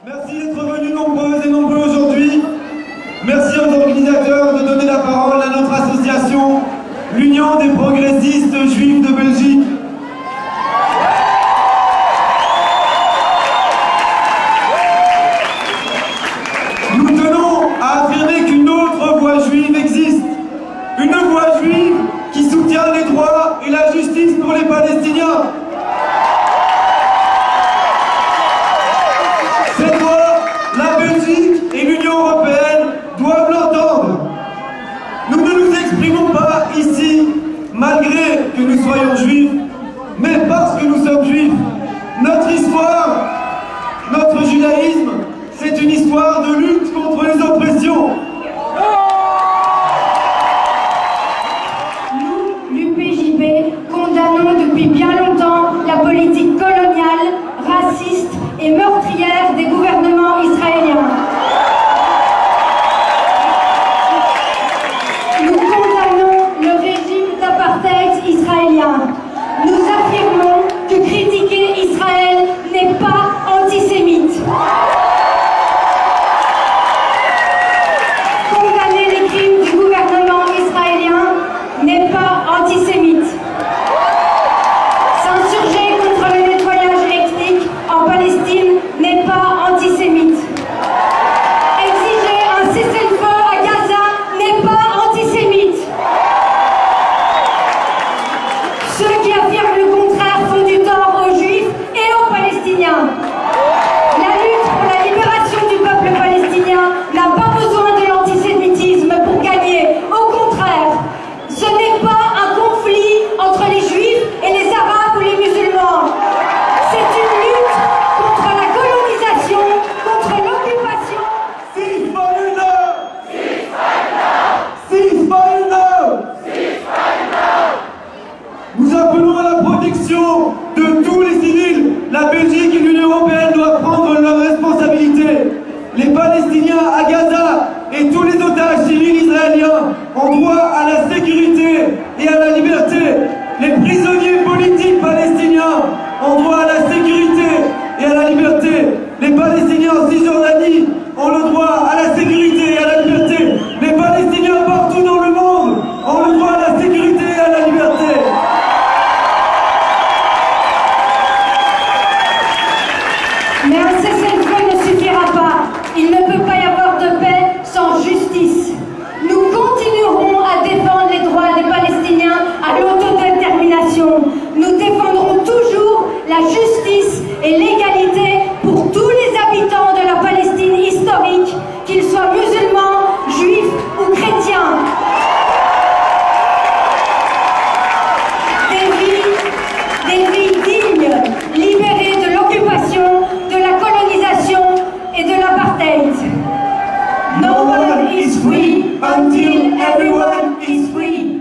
Merci d'être venus nombreuses et nombreux aujourd'hui. Merci aux organisateurs de donner la parole à notre association, l'Union des progressistes juifs de Belgique. Nous tenons à affirmer qu'une autre voix juive existe. Une voix juive qui soutient les droits et la justice pour les Palestiniens. Cette voix, la Belgique et l'Union européenne doivent l'entendre. Nous ne nous exprimons pas ici, malgré que nous soyons juifs, mais parce que nous sommes juifs. Notre histoire, notre judaïsme, c'est une histoire de lutte contre les oppressions. Nous, l'UPJB, condamnons depuis bien longtemps la politique coloniale, raciste et meurtrière des gouvernements israéliens. Nous condamnons le régime d'apartheid israélien. Nous affirmons que critiquer Israël n'est pas antisémite. Condamner les crimes du gouvernement israélien n'est pas antisémite. S'insurger contre le nettoyage ethnique en Palestine n'est pas antisémite. Exiger un cessez-le-feu à Gaza n'est pas antisémite. Ceux qui affirment le contraire font du tort aux Juifs et aux Palestiniens. La lutte pour la libération du peuple palestinien n'a pas besoin de l'antisémitisme pour gagner. Au contraire, ce n'est pas un conflit entre les Juifs et les Arabes ou les musulmans. C'est une lutte contre la colonisation, contre l'occupation. Ceasefire now! Ceasefire now! Nous appelons à la protection de tous les civils. La Belgique et l'Union européenne doivent prendre leurs responsabilités. Les Palestiniens à Gaza et tous les otages civils israéliens ont droit à la sécurité et à la liberté. Les prisonniers politiques palestiniens ont droit à la sécurité et à la liberté. Les Palestiniens en Cisjordanie ont le droit à la sécurité et à la liberté. Les Palestiniens partout dans le monde ont le droit à la sécurité et à la liberté. Mais un cessez-le-feu ne suffira pas. Il ne peut pas y avoir de paix sans justice. Nous continuerons à défendre les droits des Palestiniens à l'autodétermination. Nous défendrons toujours la justice et l'égalité pour tous les habitants de la Palestine historique, qu'ils soient musulmans, juifs ou chrétiens. Des vies dignes, libérées de l'occupation, de la colonisation et de l'apartheid. No one is free until everyone is free.